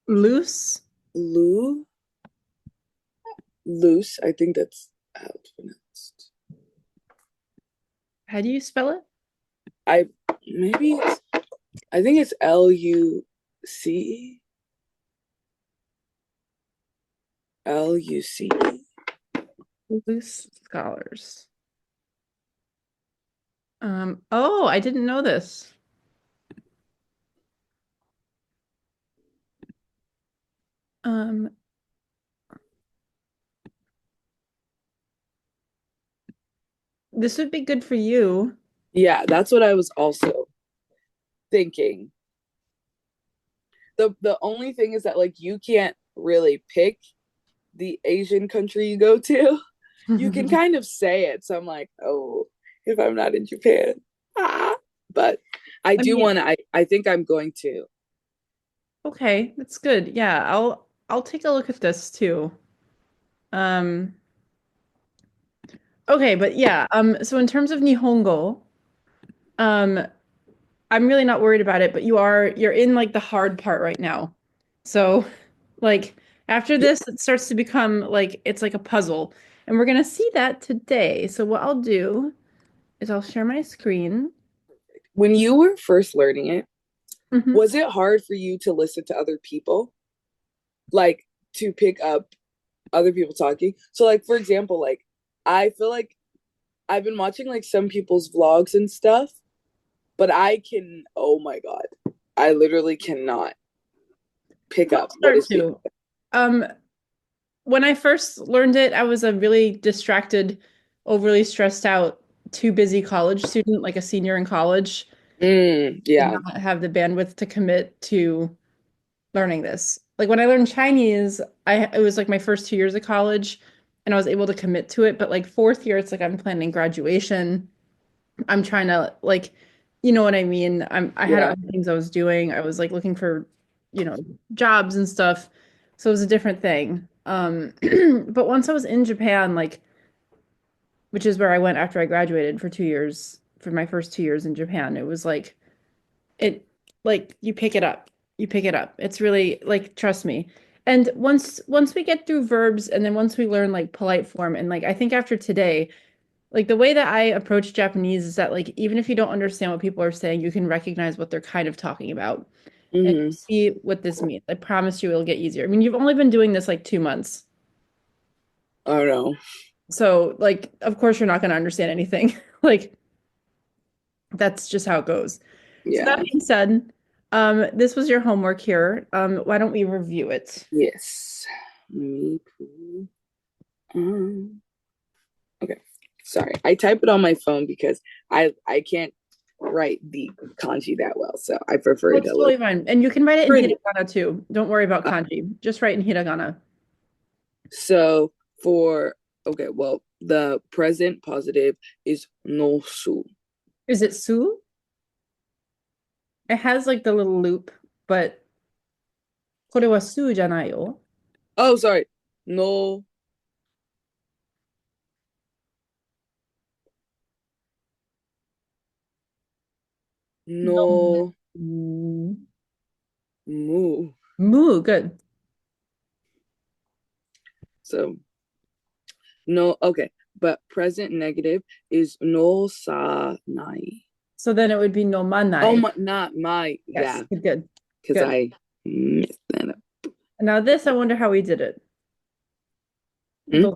Loose. Lu, loose. I think that's how it's pronounced. How do you spell it? I maybe it's, I think it's Luce. Loose scholars. Oh, I didn't know this. Um, this would be good for you. Yeah, that's what I was also thinking. The only thing is that like you can't really pick the Asian country you go to. You can kind of say it. So I'm like, oh, if I'm not in Japan. Ah. But I I do mean, want to I think I'm going to. okay, that's good. Yeah, I'll take a look at this too. Um, okay, but yeah, so in terms of Nihongo, um, I'm really not worried about it, but you're in like the hard part right now. So, like after Yeah. this, it starts to become like it's like a puzzle, and we're gonna see that today. So what I'll do is I'll share my screen. When you were first learning it, Hmm. was it hard for you to listen to other people? Like to pick up other people talking? So like for example, like I feel like I've been watching like some people's vlogs and stuff, but I can, oh my God, I literally cannot pick I'll up what start is being. to. Um, when I first learned it, I was a really distracted, overly stressed out, too busy college student, like a senior in college. Did Yeah. not have the bandwidth to commit to learning this. Like when I learned Chinese, I it was like my first 2 years of college and I was able to commit to it. But like fourth year, it's like I'm planning graduation. I'm trying to like, you know what I mean? I had Yeah. other things I was doing. I was like looking for, you know, jobs and stuff. So it was a different thing. But once I was in Japan, like, which is where I went after I graduated for 2 years, for my first 2 years in Japan, it was it like you pick it up. You pick it up. It's really like trust me. And once we get through verbs and then once we learn like polite form and like I think after today, like the way that I approach Japanese is that like even if you don't understand what people are saying, you can recognize what they're kind of talking about and Hmm. see what this means. I promise you it'll get easier. I mean, you've only been doing this like 2 months. I don't know. So like of course you're not going to understand anything. Like that's just how it goes. So that Yeah. being said, this was your homework here. Why don't we review it? Yes. Me too. Um, okay. Sorry. I type it on my phone because I can't write the kanji that well, so I prefer Oh, to it's look totally fine. And you can write it in pretty. hiragana too. Don't worry about Uh, kanji. Just write in hiragana. so for okay, well, the present positive is no su. Is it su? It has like the little loop, but これは su じゃないよ。Oh, sorry. No, No. no Mm. mu. Mu, good. So no, okay. But present negative is no sa nai. So then it would be no Oh manai. my, not my, Yes, yeah, good, good. because Good. I messed that up. Now this, I wonder how we did it. Hmm? The,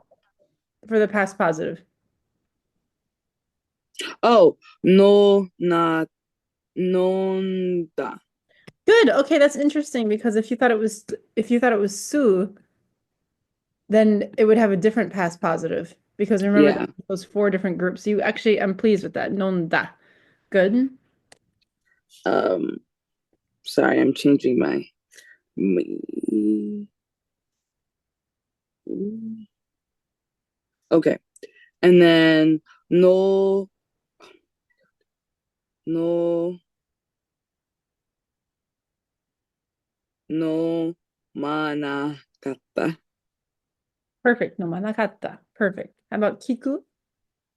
for the past positive. Oh, no, not nonda. Good. Okay, that's interesting because if you thought it was su, then it would have a different past positive. Because remember Yeah. those four different groups. You actually, I'm pleased with that. Nonda. Good. Um, sorry, I'm changing my. me- Okay, and then no, no, no, mana kata. Perfect. No manakatta. Perfect. How about kiku?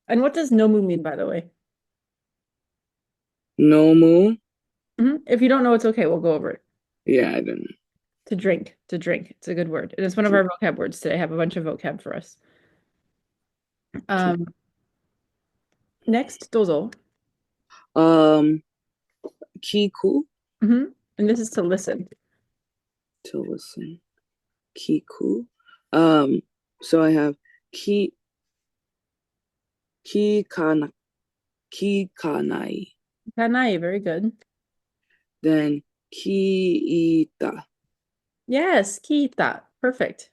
And what does nomu mean, by the way? No mu. If you don't know, it's okay. We'll go over it. Yeah, I don't know. To drink, to drink. It's a good word. And it's one of our vocab words today. I have a bunch of vocab for us. To, Um, next, dozo. um, kiku, Hmm. And this is to listen. to listen. Kiku. Um, so I have ki, kana, kikanai. Kanai, very good. Then kiita. Yes, kita. Perfect.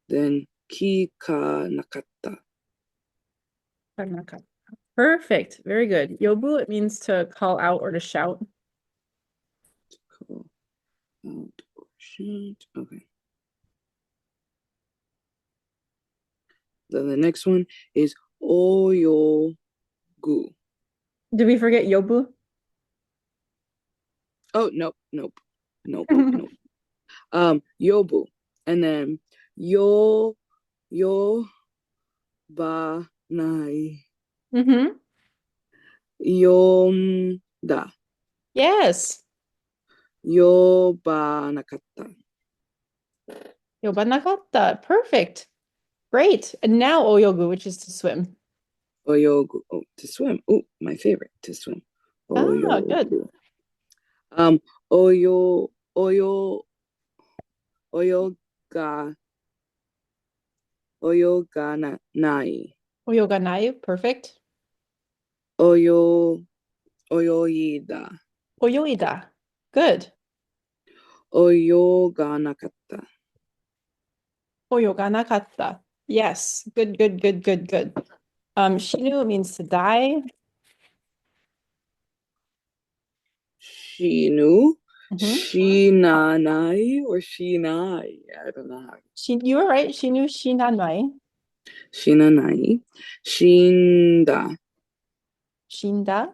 Then kikanakata. Kanaka. Perfect. Very good. Yobu, it means to call out or to shout. Call out or shout. Okay. Then the next one is oyogu. Did we forget yobu? Oh, nope, nope, nope, nope. Yobu. And then yo, yo, ba, nai. Mm-hmm. Yonda. Yes. Yobanakata. Yobanakata. Perfect. Great. And now oyogu, which is to swim. Oyogu. Oh, to swim. Oh, my favorite, to swim. Ah, good. Oyogu. Um, oyo, oyoga, oyoga nai. Oyoganai. Perfect. Oyo, oyoida. Oyoida. Good. Oyoganakata. Oyoganakata. Yes. Good, good, good, good, good. Shinu means to die. Shinu. Mm-hmm. Shinanai or shinai. I don't know how. You were right. Shinu shinanai. Shinanai. Shinda. Shinda.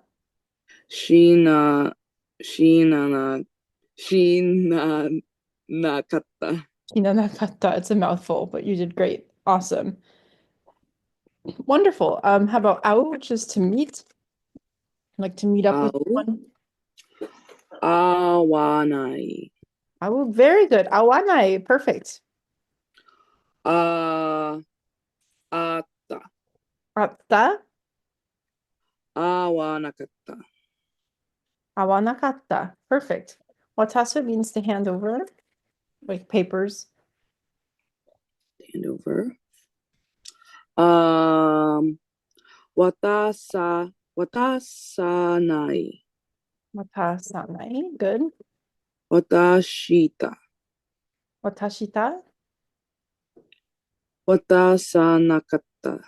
Shina. Shinana. Shinanakata. Hinanakata. It's a mouthful, but you did great. Awesome. Wonderful. How about au, which is to meet, like to meet up with Au. someone? Awanai. Au, very good. Awanai. Perfect. A. Ata. Atta. Awanakata. Awanakata. Perfect. Watasu means to hand over, like papers. Hand over. Um. Watasanai. Watasanai. Good. Watashita. Watashita. Watasanakata.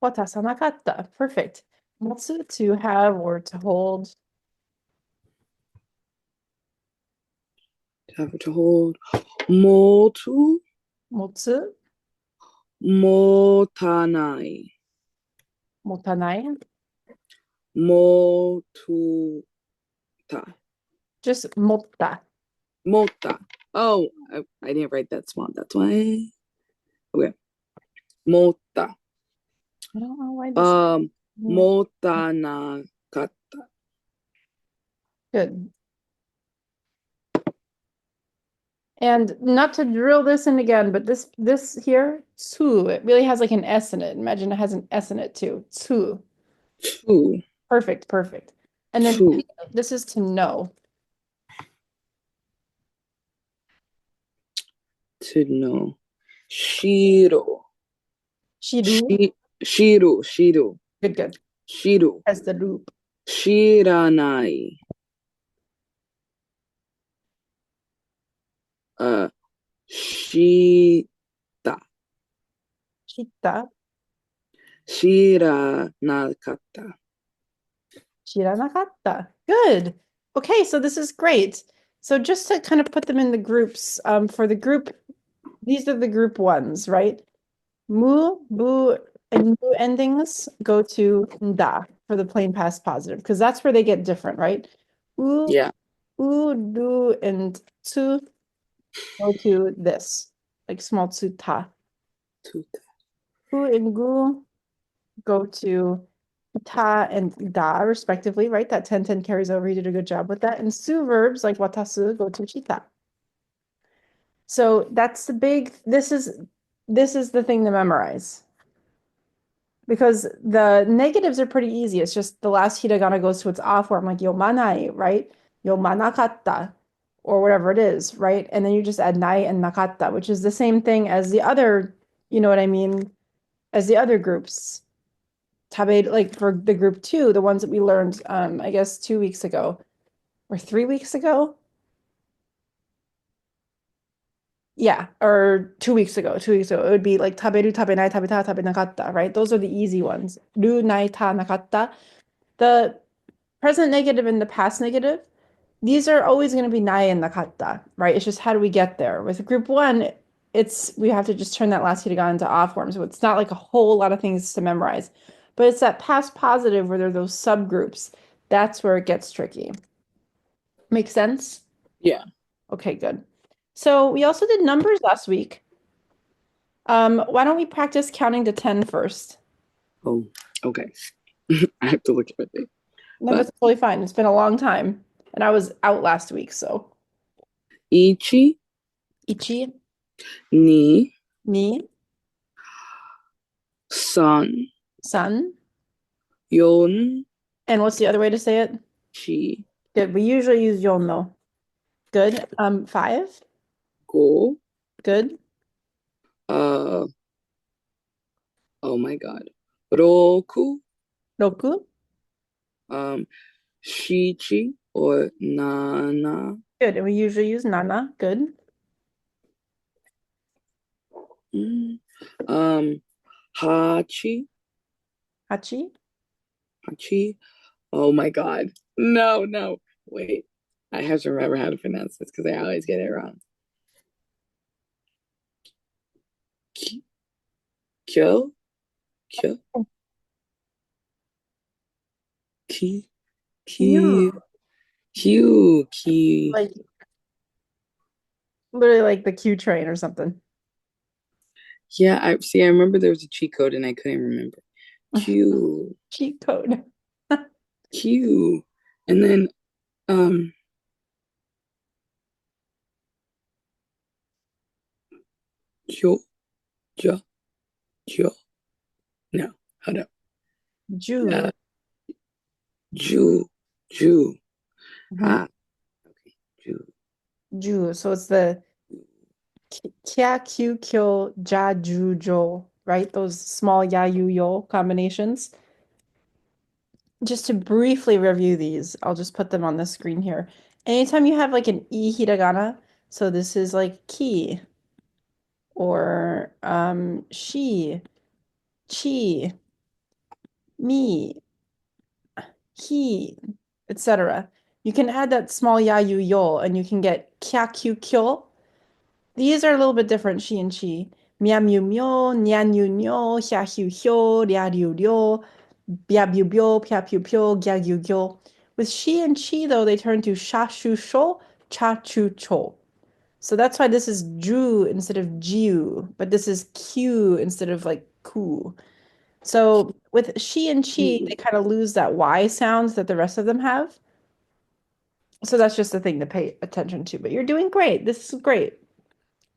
Watasanakata. Perfect. Matsu, to have or to hold. Have to hold. Motu. Motsu. Motanai. Motanai. Motuta. Just motta. Mota. Oh, I didn't write that small. That's why. Okay. Mota. I don't know why this. Motanakata. Good. And not to drill this in again, but this here, tsu, it really has like an S in it. Imagine it has an S in it too. Tsu. Two. Perfect, perfect. And then Two. this is to know. To know. Shiro. Shiru. Shi, shiru. Shiru. Good, good. Shiru. As the loop. Shiranai. Uh, shita. Shita. Shiranakata. Shiranakata. Good. Okay, so this is great. So just to kind of put them in the groups, for the group, these are the group ones, right? Mu, bu, and mu endings go to nda for the plain past positive, because that's where they get different, right? U, Yeah. du, and tu go to this, like small ta. Tuta. Hu and gu go to ta and da, respectively, right? That 10-10 carries over. You did a good job with that. And su verbs like watasu go to chita. So that's the big, this is the thing to memorize. Because the negatives are pretty easy. It's just the last hiragana goes to its off form, like yomanai, right? Yomanakatta, or whatever it is, right? And then you just add nai and nakatta, which is the same thing as the other, you know what I mean, as the other groups. Tabe, like for the group two, the ones that we learned, I guess 2 weeks ago or 3 weeks ago. Yeah, or 2 weeks ago. 2 weeks ago, it would be like taberu, tabenai, tabeta, tabenakatta, right? Those are the easy ones. Ru, nai, ta, nakatta. The present negative and the past negative, these are always going to be nai and nakatta, right? It's just how do we get there? With group one, it's we have to just turn that last hiragana into off form. So it's not like a whole lot of things to memorize. But it's that past positive where there are those subgroups. That's where it gets tricky. Make sense? Yeah. Okay, good. So we also did numbers last week. Why don't we practice counting to 10 first? Oh, okay. I have to look at my thing. No, But that's totally fine. It's been a long time. And I was out last week, so ichi ichi, ni ni, san san. yon And what's the other way to say it? chi Good. We usually use yon though. Good. Five. go Good. uh oh my god. Roku Roku. um shichi or nana Good. And we usually use nana. Good. mm, um hachi Hachi. hachi. Oh my god. No, no. Wait. I have to remember how to pronounce this because I always get it wrong. Ki- Kyo? Kyo? Ki? Ki? You. Q? Ki? Like literally like the Q train or something. Yeah, I see. I remember there was a cheat code and I couldn't remember. Q, Cheat code. Q, and then um, Kyo, Ja, Kyo. No, hold up. Ju. Uh, Ju, Ju. Mhm. Ah, okay, Ju. Ju. So it's the kya, Q, kyo, ja, ju, jo, right? Those small ya, yu, yo combinations. Just to briefly review these, I'll just put them on the screen here. Anytime you have like an e hiragana, so this is like ki or she, chi, me, he, etc. You can add that small ya, yu, yo, and you can get kya, kyu, kyo. These are a little bit different, she and chi. Mia, mu, myo, nyan, yu, nyo, hia, hyu, hyo, ria, ryu, ryo, bia, bu, bio, pia, pu, pyo, gya, gyu, gyo. With she and chi, though, they turn to sha, shu, sho, cha, chu, cho. So that's why this is ju instead of jiu, but this is q instead of like ku. So with she and chi, they Q. kind of lose that y sound that the rest of them have. So that's just a thing to pay attention to. But you're doing great. This is great.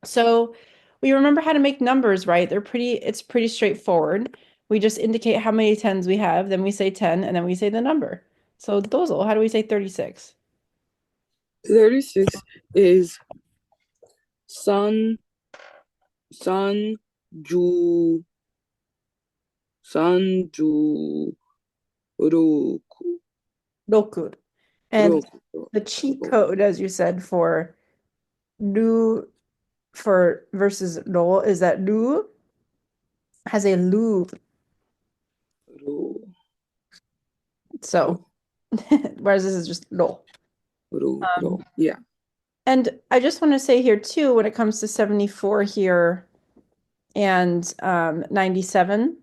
So we remember how to make numbers, right? It's pretty straightforward. We just indicate how many tens we have, then we say 10, and then we say the number. So dozel, how do we say 36? 36 is Sun, Sun, Ju, Sun, Ju, Roku, Roku. And Roku, the cheat Roku, code, as you said, for lu for versus lo is that lu has a lu. Ru, Ru, So whereas this is just lo. Ru, Um, Ru. Yeah. and I just want to say here too, when it comes to 74 here and 97,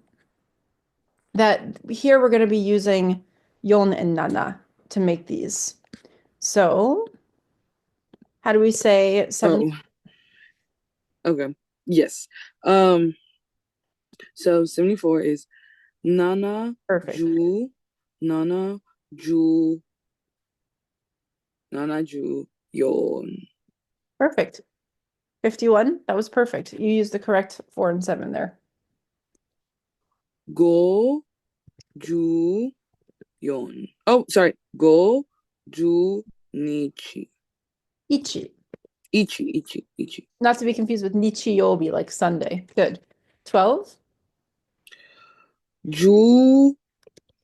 that here we're going to be using yon and nana to make these. So how do we say 70? Oh, okay. Yes. Um, so 74 is Nana, Perfect. Ju, Nana, Ju, Nana, Ju, Yon. Perfect. 51. That was perfect. You used the correct 4 and 7 there. Go, Ju, Yon. Oh, sorry. Go, Ju, Nichi. Ichi. Ichi. Not to be confused with Nichiyobi, like Sunday. Good. 12. Ju,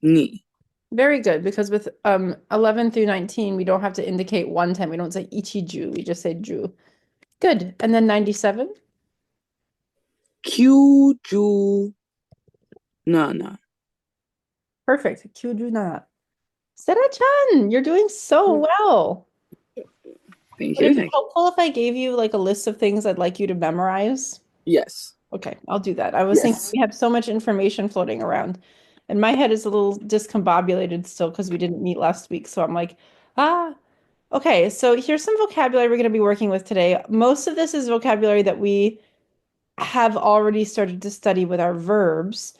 Ni. Very good, because with 11 through 19, we don't have to indicate one time. We don't say Ichiju, we just say Ju. Good. And then 97. Q, Ju, Nana. Perfect. Kyuju na. Sera-chan, you're doing so well. Thank Would it you. be Thank you. helpful if I gave you like a list of things I'd like you to memorize? Yes. Okay, I'll do that. I was thinking Yes. we have so much information floating around, and my head is a little discombobulated still because we didn't meet last week. So I'm like, ah, okay. So here's some vocabulary we're going to be working with today. Most of this is vocabulary that we have already started to study with our verbs,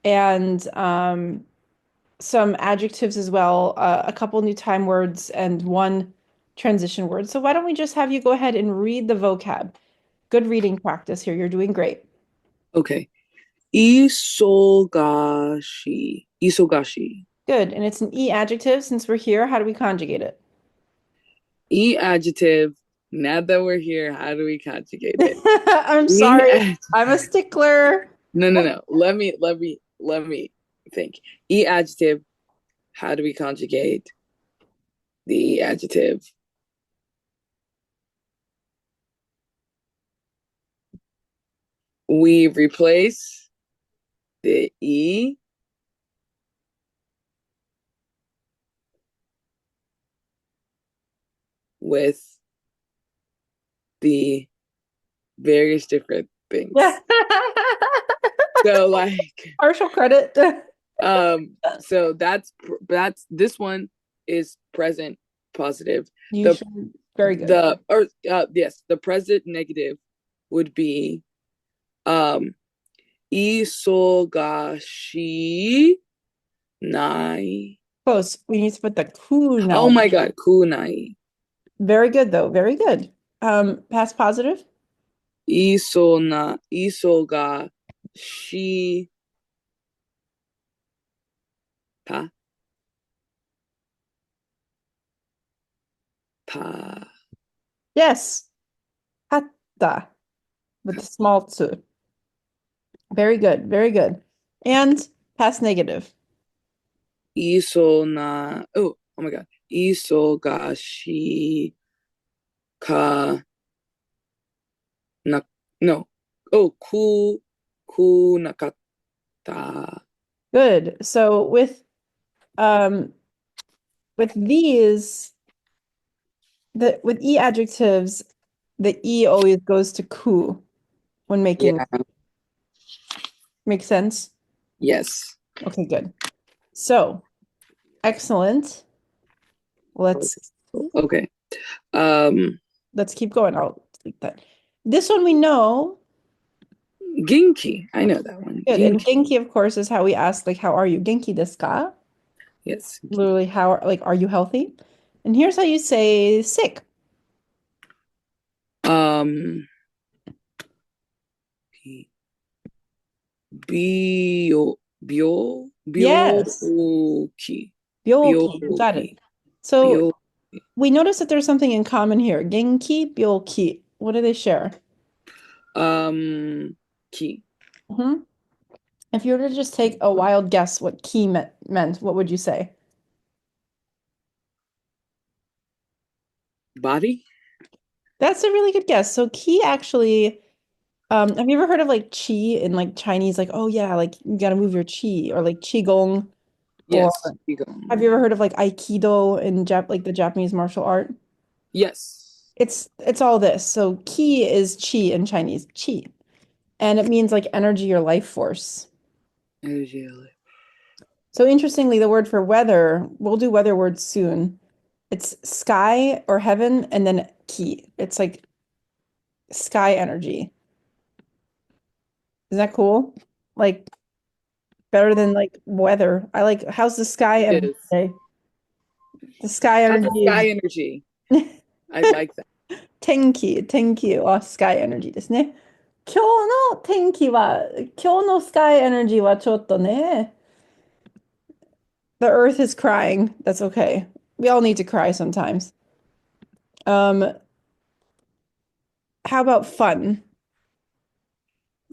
and some adjectives as well, a couple new time words, and one transition word. So why don't we just have you go ahead and read the vocab? Good reading practice here. You're doing great. Okay. Isogashi. Isogashi. Good. And it's an E adjective. Since we're here, how do we conjugate it? E adjective. Now that we're here, how do we conjugate it? I'm E sorry. ad- I'm a stickler. no. Let me think. E adjective. How do we conjugate the E adjective? We replace the E with the various different Yeah. things. So like Partial credit. so that's this one is present positive. You The should. Very good. the or yes, the present negative would be um isogashi nai. Close. We need to put the ku Oh now. my god, kunai. Very good, though. Very good. Past positive. Isogashi pa pa. Yes. Hatta with the small tsu. Very good. Very good. And past negative. Oh my god. Isogashi ka na no. Oh, ku nakatta. Good. So um with these with e adjectives, the e always goes to ku when making Yeah, makes sense. yes. Okay, good. So excellent. Let's Okay. Um let's keep going. I'll delete that. This one we know. Genki. I know that one. Good. And Genki. Genki, of course, is how we ask, like, how are you? Genki desu ka? Yes. Literally, like, are you healthy? And here's how you say sick. Um bio bio Yes. byoki. Byoki. You got Byoki. it. So Byo we notice that there's something in common here. Genki, byoki. What do they share? ki. Hmm. If you were to just take a wild guess what ki meant, what would you say? Body? That's a really good guess. So ki actually, have you ever heard of like qi in like Chinese, like, oh yeah, like you gotta move your qi, or like qigong, or Yes. Ego. have you ever heard of like Aikido in like the Japanese martial art? Yes. It's all this. So ki is chi in Chinese, chi, and it means like energy or life force. Energy. So interestingly, the word for weather, we'll do weather words soon. It's sky or heaven and then ki. It's like sky energy. Isn't that cool? Like better than like weather. I like how's the sky It energy is. today? The sky How's the energy is スカイ energy? I like that. 天気はスカイエナジーですね。今日の天気は、今日のスカイエナジーはちょっとね、the earth is crying. That's okay. We all need to cry sometimes. Um, how about fun?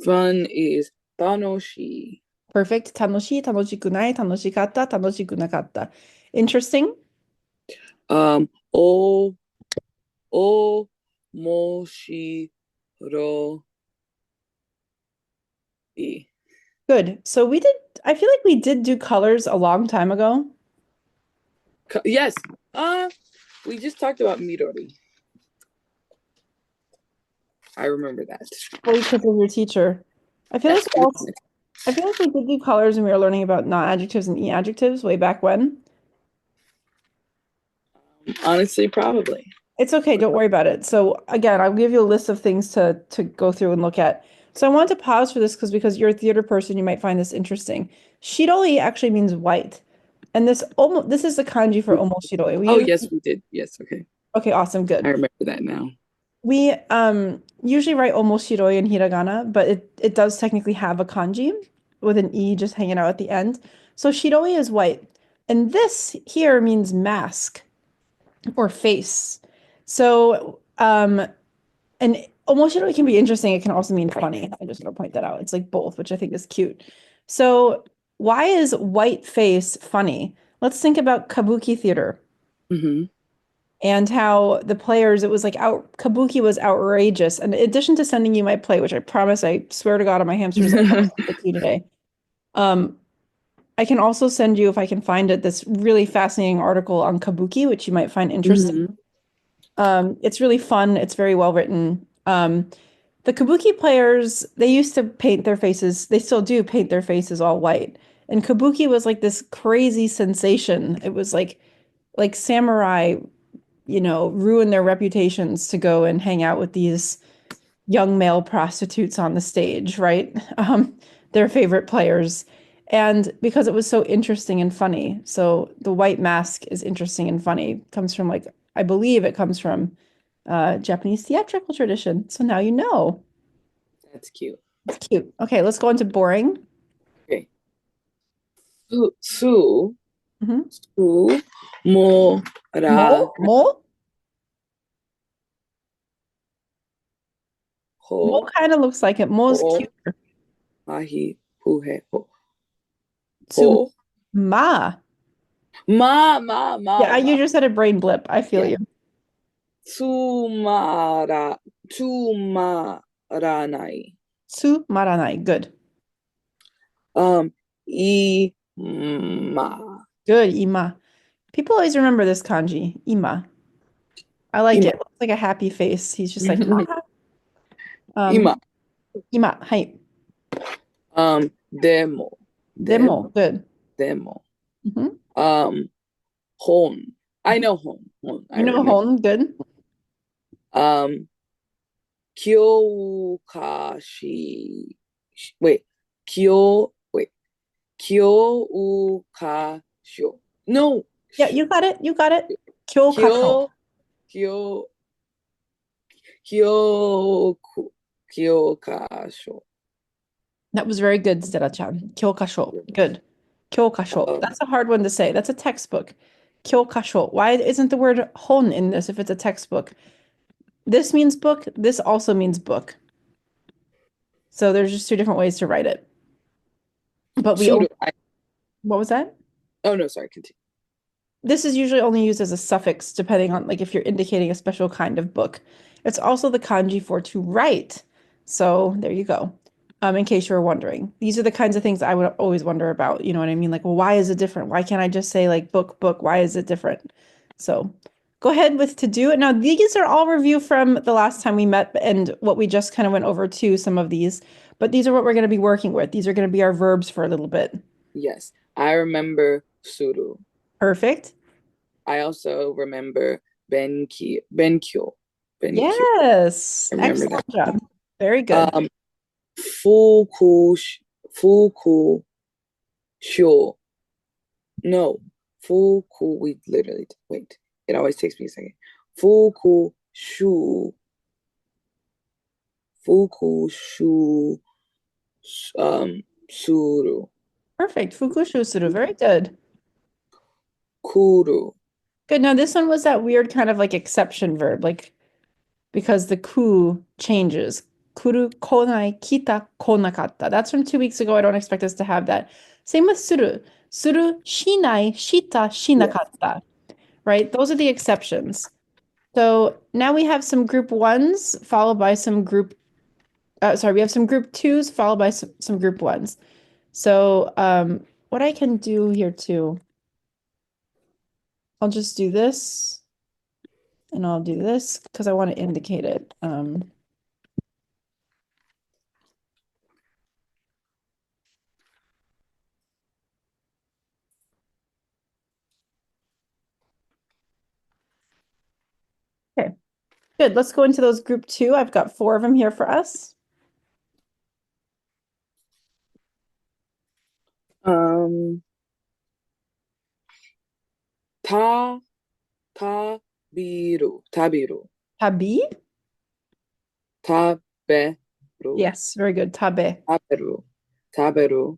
Fun is 楽しい. Perfect. 楽しい、楽しくない、楽しかった、楽しくなかった。Interesting. O おもしろい. Good. So we did, I feel like we did do colors a long time ago. Yes. Uh, we just talked about Midori. I remember that. Well, because of your teacher. I feel like Yes. we also, I feel like we did do colors when we were learning about non-adjectives and e-adjectives way back when. Honestly, probably. It's okay, don't worry about it. So again, I'll give you a list of things to go through and look at. So I want to pause for this because you're a theater person, you might find this interesting. Shiroi actually means white. And this is the kanji for omoshiroi. Oh, yes, we did. Yes, okay. Okay, awesome, I good. remember that now. We usually write omoshiroi in hiragana, but it does technically have a kanji with an e just hanging out at the end. So shiroi is white. And this here means mask or face. So and omoshiroi can be interesting. It can also mean funny. I just want to point that out. It's like both, which I think is cute. So why is white face funny? Let's think about kabuki theater Hmm. and how the players, it was like kabuki was outrageous. And in addition to sending you my play, which I promise, I swear to God on my hamster's life, I'll send it to you today. Um, I can also send you, if I can find it, this really fascinating article on kabuki, which you might find interesting. Hmm. It's really fun. It's very well written. The kabuki players, they used to paint their faces, they still do paint their faces all white. And kabuki was like this crazy sensation. It was like samurai, ruin their reputations to go and hang out with these young male prostitutes on the stage, right? Their favorite players. And because it was so interesting and funny. So the white mask is interesting and funny. It comes from like, I believe it comes from Japanese theatrical tradition. So now you know. That's cute. It's cute. Okay, let's go into boring. Okay. Su, Hmm. su, mo, ra, Mo? Mo ho, kind of looks like it. Mo's ho, cute. ahi, hu, he, ho, Tsu ho. ma. Yeah, you Ma. just had a brain blip. I feel Yeah. you. Tsumara, tsumaranai. Tsu maranai. Good. Um, ima. Good, ima. People always remember this kanji, ima. I like Ima. it. Looks like a happy face. He's just like, "Ah." Ima. Ima. Hi. Demo. Demo. Good. Demo. Hmm. Um, hon. I know hon. Hon. I You know remember. hon. Good. Um, kyokashi. Wait. Wait. Kyoukasho. No. Yeah, you got it. You got it. Kyokasho. Kyo. Kyo. Kyoku. Kyokasho. That was very good, Stella-chan. Kyokasho. Good. Kyokasho. Um, That's a hard one to say. That's a textbook. Kyokasho. Why isn't the word hon in this if it's a textbook? This means book. This also means book. So there's just two different ways to write it. But Pseudo. what was that? Oh no, sorry. Continue. This is usually only used as a suffix depending on like if you're indicating a special kind of book. It's also the kanji for to write. So there you go. In case you were wondering. These are the kinds of things I would always wonder about. You know what I mean? Like, well, why is it different? Why can't I just say like book? Why is it different? So go ahead with to do it. Now, these are all review from the last time we met and what we just kind of went over to some of these. But these are what we're going to be working with. These are going to be our verbs for a little bit. Yes, I remember suru. Perfect. I also remember benkyo. Benkyo. Yes. I remember that. Excellent job. Very good. Um, fuku, fuku. Sure. No. Fuku. We literally wait. It always takes me a second. Fuku shu. Fuku shu. Suru. Perfect. Fukushusuru. Very good. Kuru. Good. Now this one was that weird kind of like exception verb, like because the ku changes. Kuru konai kita konakatta. That's from 2 weeks ago. I don't expect us to have that. Same with suru. Suru shinai shita Yes. shinakatta. Right? Those are the exceptions. So now we have some group ones followed by some group, sorry, we have some group twos followed by some group ones. So what I can do here too, I'll just do this and I'll do this because I want to indicate it. Okay, good. Let's go into those group two. I've got four of them here for us. Um. Ta. Tabiru. Tabiru. Tabi? Taberu. Yes, very good. Tabe. Taberu. Taberu.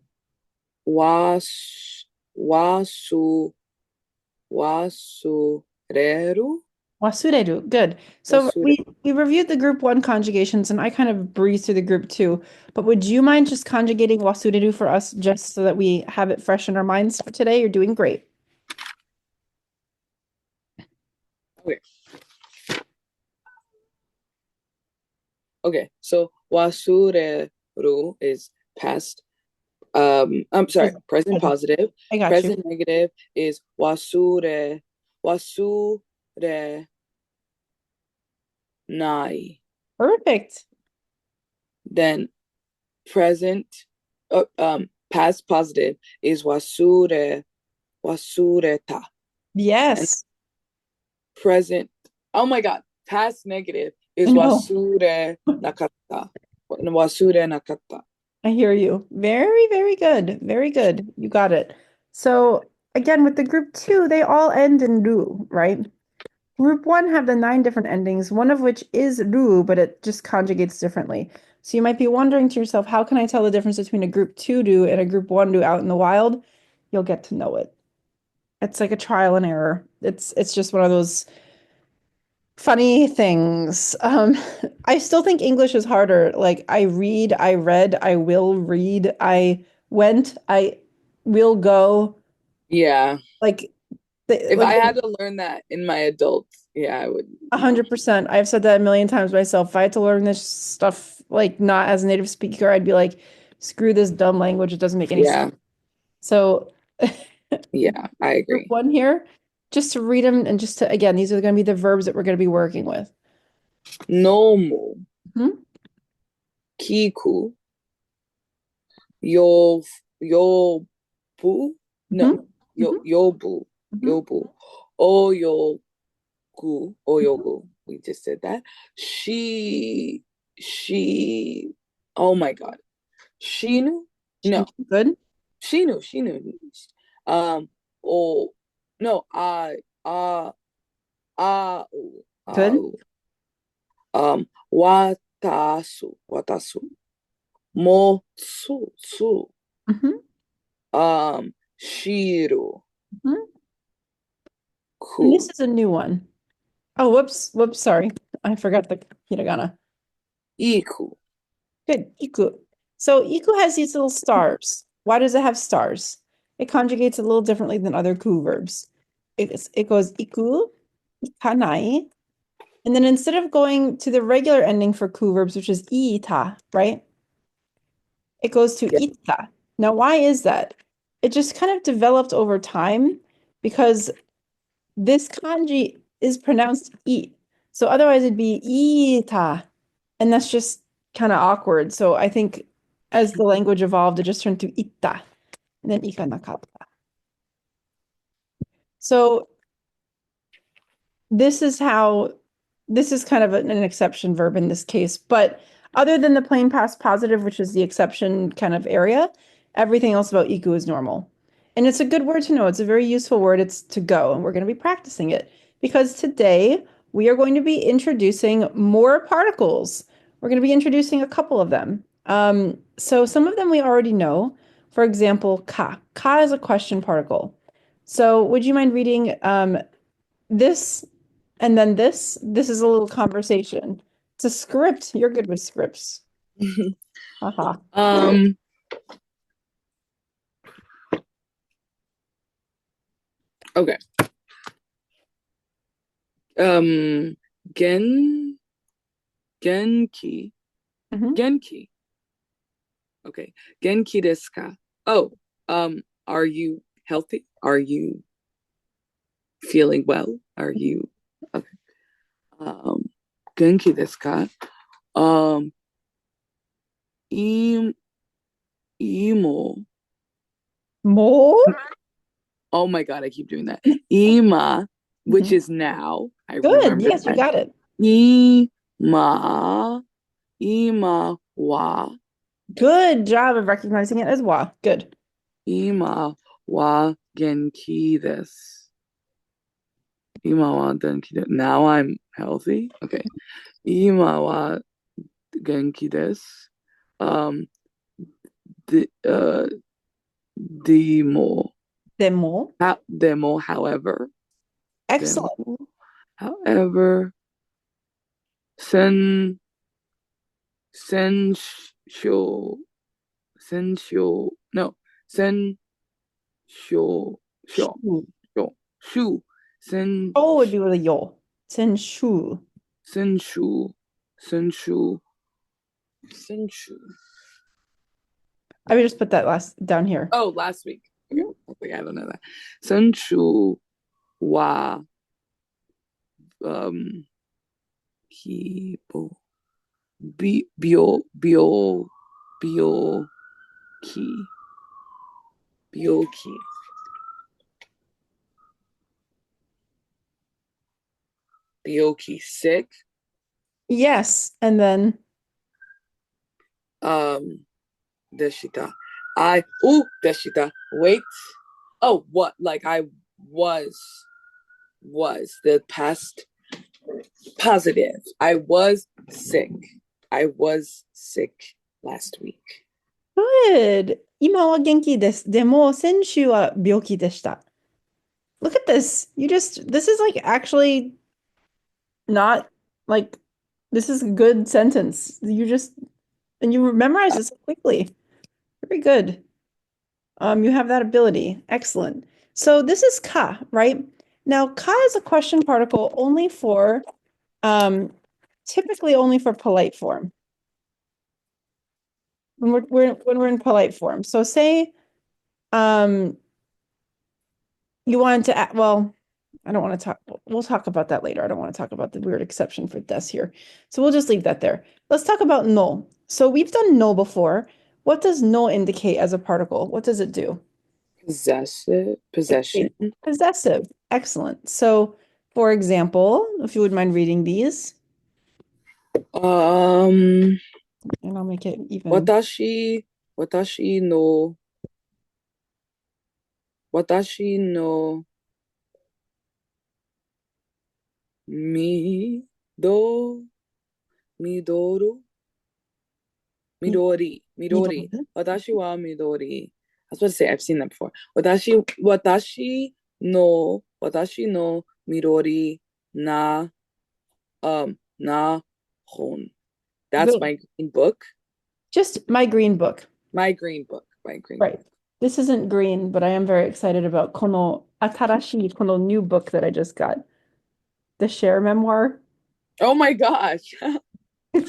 Was. Wasu. Wasureru. Wasureru. Good. So Wasure. we reviewed the group one conjugations and I kind of breezed through the group two. But would you mind just conjugating wasureru for us just so that we have it fresh in our minds for today? You're doing great. Okay. Okay. So wasureru is past. I'm sorry, Present. present Present. positive. I got you. Present negative is wasure nai. Perfect. Then present, past positive is wasureta. And Yes. present, oh my God, past negative I is know. nakata. Wasure nakata. I hear you. Very, very good. Very good. You got it. So again, with the group two, they all end in ru, right? Group one have the nine different endings, one of which is ru, but it just conjugates differently. So you might be wondering to yourself, how can I tell the difference between a group two do and a group one do out in the wild? You'll get to know it. It's like a trial and error. It's just one of those funny things. I still think English is harder. Like I read, I read, I will read, I went, I will go. Yeah. Like If like I had to learn that in my adult, yeah, I would, no. 100%. I've said that a million times myself. If I had to learn this stuff like not as a native speaker, I'd be like, screw this dumb language. It doesn't make any sense. Yeah. So Yeah, I group agree. one here, just to read them and just to again, these are going to be the verbs that we're going to be working with. Nomu, Mhm. kiku, yo, yobu, no, Mhm. Mhm. yobu, Mhm. yobu, oyogu, oyogu. We just said that. She, oh my God. Shinu? No, Good. Shinu. Um, oh, no, Good. au, watasu, tsu, Mhm. shiru, Mhm. ku, And this is a new one. Oh, whoops. Whoops. Sorry. I forgot the hiragana. iku. Good. Iku. So iku has these little stars. Why does it have stars? It conjugates a little differently than other ku verbs. It goes iku, ikanai, and then instead of going to the regular ending for ku verbs, which is ita, right? It goes to Yeah, ita. Now, why is that? It just kind of developed over time because this kanji is pronounced i. So otherwise it'd be ita. And that's just kind of awkward. So I think as the language evolved, it just turned to ita and then ika nakata. So this is how this is kind of an exception verb in this case. But other than the plain past positive, which is the exception kind of area, everything else about iku is normal. And it's a good word to know. It's a very useful word. It's to go, and we're going to be practicing it because today we are going to be introducing more particles. We're going to be introducing a couple of them. So some of them we already know. For example, ka. Ka is a question particle. So would you mind reading this and then this? This is a little conversation. It's a script. You're good with scripts. Haha. um, okay. Um, gen, genki, Mhm. genki. Okay. Genki desu ka? Oh, are you healthy? Are you feeling well? Are you okay? Um, genki desu ka? Um, im, imo. More? Oh my God, I keep doing that. Ima, which Mhm. is now. I Good. remember Yes, you that. got it. Ima, ima wa, Good job of recognizing it as wa. Good. ima wa genki desu. Ima wa genki desu. Now I'm healthy. Okay. Ima wa genki desu. Um, the demo, Demo. demo, however, demo, Excellent. however, sen, sensho, sensho, no, sensho, sho, Shu. sho, shu, sen, Oh would be with a yo. Senshu. senshu, senshu, senshu. I would just put that last down here. Oh, last week. Okay, Mhm. I don't know that. Senshu wa, um, hibo, bio, bio, ki, bioki, bioki, sick. Yes. And then Um, deshita. Deshita. Wait. Oh, what? Like I was, was the past positive. I was sick. I was sick last week. good. 今は元気です。でも先週は病気でした。Look at this. This is like actually not like, this is a good sentence. And you memorize it so quickly. Very good. You have that ability. Excellent. So this is ka, right? Now, ka is a question particle only for, um, typically only for polite form. When we're in polite form. So say, um, you wanted to, well, I don't want to talk, we'll talk about that later. I don't want to talk about the weird exception for des here. So we'll just leave that there. Let's talk about no. So we've done no before. What does no indicate as a particle? What does it do? Possessive, Okay, possession. possessive. Excellent. So, for example, if you would mind reading these, Um, and I'll make it even. watashi, watashi no, watashi no, mi, do, midoru, Midori, Midori. Midori. Watashi wa Midori. I was supposed to say I've seen that before. Watashi no Midori na na hon. That's Good. my green book. Just my green book. My green book. My green Right. book. This isn't green, but I am very excited about kono atarashi, kono new book that I just got. The Share memoir. Oh my gosh.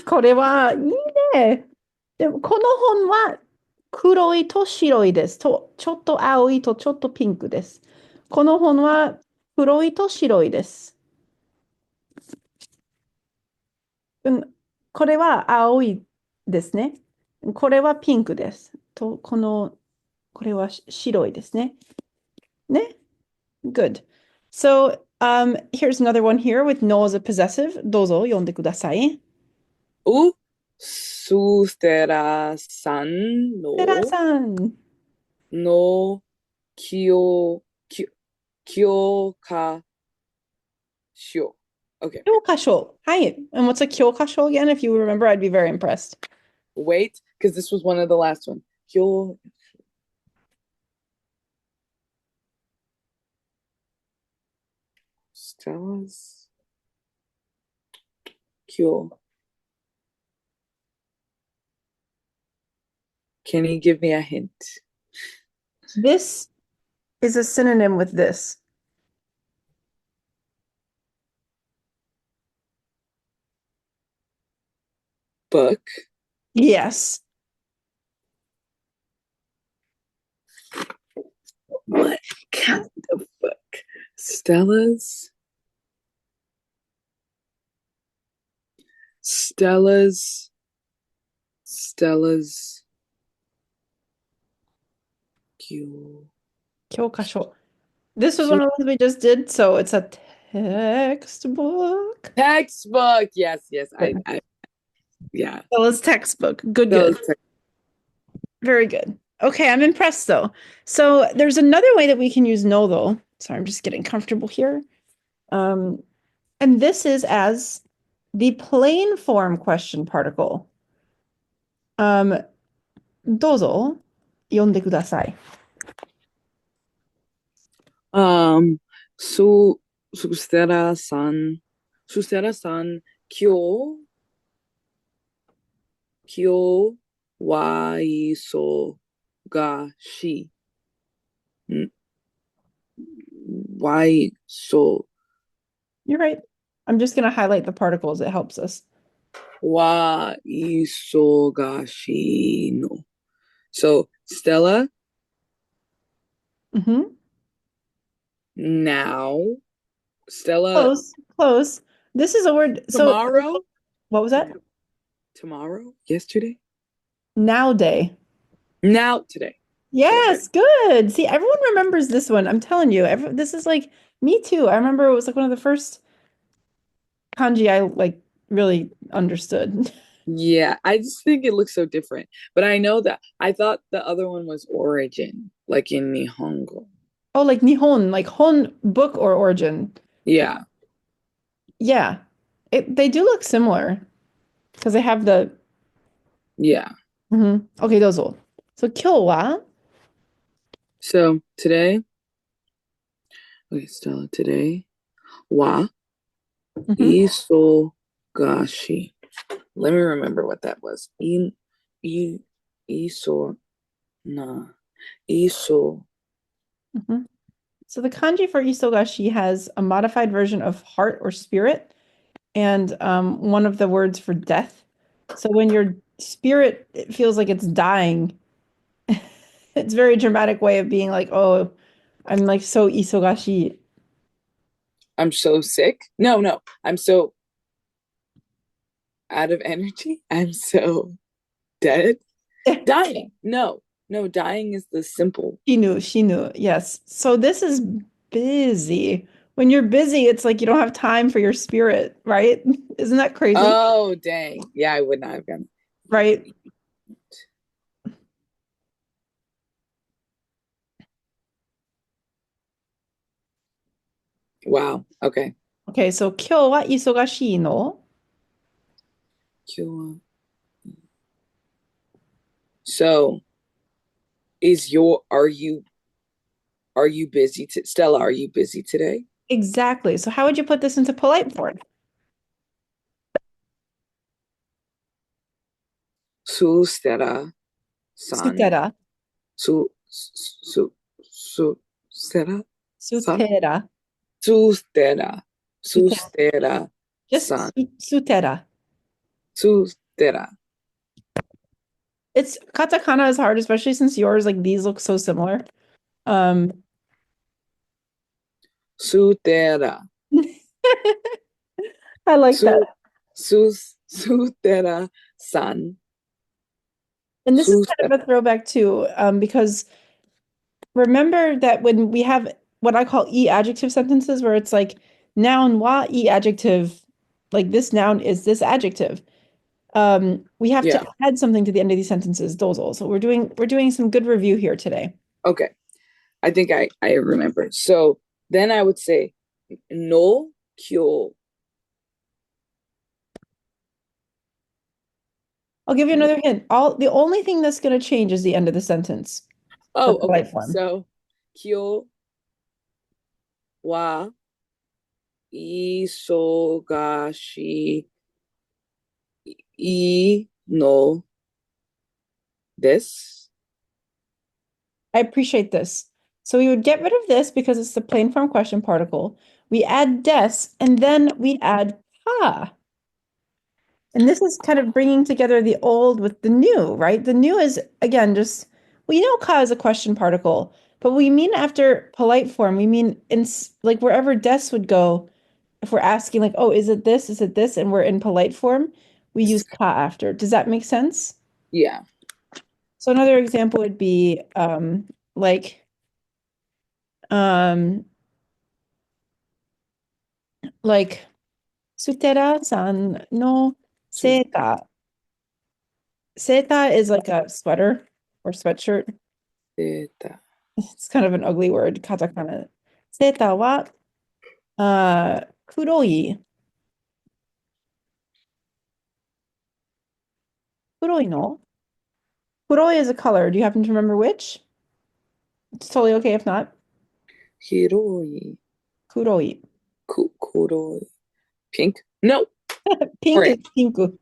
これはいいね。でも、この本は黒いと白いです。ちょっと青いとちょっとピンクです。この本は黒いと白いです。うん、これは青いですね。これはピンクです。これは白いですね。ね。Good. So, here's another one here with no as a possessive. どうぞ読んでください。U Sustera san テラ no さん。no Kyo, kyo, kyoka, shyo. Okay, 教科書. Hi. And what's a 教科書 again? If you remember, I'd be very impressed. wait, because this was one of the last one. Kyo, Stella's, kyo. Can you give me a hint? This is a synonym with this. Book. Yes. What kind of book? Stella's, Stella's, Stella's, kyo, 教科書. This was kyo. one of the ones we just did, so it's a textbook. Textbook. Yes, yes. Good. Yeah. Well, it's textbook. Good, good. Stella's Very good. Okay, I'm impressed though. So there's another way that we can use no though. Sorry, I'm just getting comfortable here. Um, and this is as the plain form question particle. どうぞ読んでください. Um, su, Sustera san, kyo wa iso ga shi. Why so You're right. I'm just going to highlight the particles. It helps us. wa iso ga shi no. So Stella, Hmm. now. Stella, Close, close. This is a word. So tomorrow. what was that? Tomorrow, yesterday, Now day. now, today. Okay. Yes, good. See, everyone remembers this one. I'm telling you, this is like me too. I remember it was like one of the first kanji I like really understood. Yeah, I just think it looks so different. But I know that I thought the other one was origin, like in Nihongo. Oh, like Nihon, like Hon book or origin. Yeah, Yeah. They do look similar because they have the yeah. Okay, どうぞ. So 今日は So today, okay, Stella, today, wa Mhm. isogashi. Let me remember what that was. I, iso, na, iso. Mhm. So the kanji for isogashi has a modified version of heart or spirit and one of the words for death. So when your spirit it feels like it's dying, it's a very dramatic way of being like, oh, I'm like so isogashi. I'm so sick. No, no, I'm so out of energy. I'm so dead. Dying. No, no, dying is the simple. Shinu, shinu. Yes. So this is busy. When you're busy, it's like you don't have time for your spirit, right? Isn't that crazy? Oh, dang. Yeah, I would not have gone. Right? Wow. Okay. Okay, so 今日は忙しいの? So, are you busy Stella, are you busy today? Exactly. So how would you put this into polite form? Su Stella san. Sutera. Su Stella san. Sutera. Su Stella. Su Sutera. Stella san. Just sutera. Su Stella. It's katakana is hard, especially since yours, like these look so similar. Um, Su Stella. I like Su that. Su Su Stella san. And this is Su kind of a throwback too, because remember that when we have what I call e adjective sentences, where it's like noun wa e adjective, like this noun is this adjective. We have to Yeah. add something to the end of these sentences, dozel. So we're doing some good review here today. Okay. I think I remember. So then I would say no kyo. I'll give you another hint. The only thing that's going to change is the end of the sentence for Oh, polite okay. form. So kyo wa isogashi I no this. I appreciate this. So we would get rid of this because it's the plain form question particle. We add des, and then we add ka. And this is kind of bringing together the old with the new, right? The new is, again, just, we know ka is a question particle, but we mean after polite form, we mean like wherever des would go, if we're asking like, oh, is it this? Is it this? And we're in polite form, we use ka after. Does that make sense? Yeah. So another example would be like um like Sutera-san no seta. Seta is like a sweater or sweatshirt. Theta. It's kind of an ugly word, katakana. Seta wa kuroi. Kuroi no. Kuroi is a color. Do you happen to remember which? It's totally okay if not. Hiroi. Kuroi. Kuroi. Pink? No. Pink is Orange. pinku.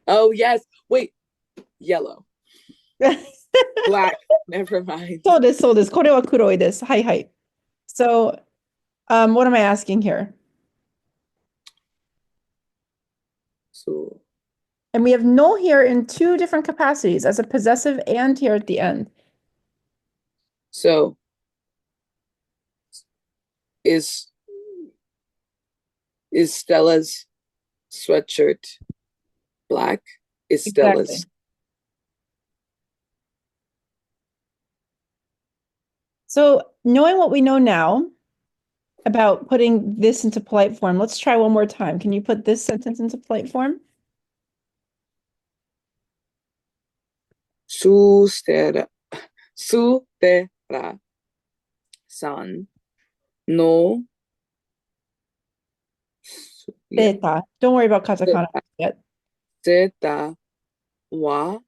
Oh yes. Wait. Yellow. Black. Never mind. そうです、そうです。これは黒いです。はいはい。So, what am I asking here? So And we have no here in two different capacities, as a possessive and here at the end. so is Stella's sweatshirt black? Is Stella's Exactly. So, knowing what we know now about putting this into polite form, let's try one more time. Can you put this sentence into polite form? su Stella su Stella san no yeah Theta. Don't worry about katakana yet. Zeta wa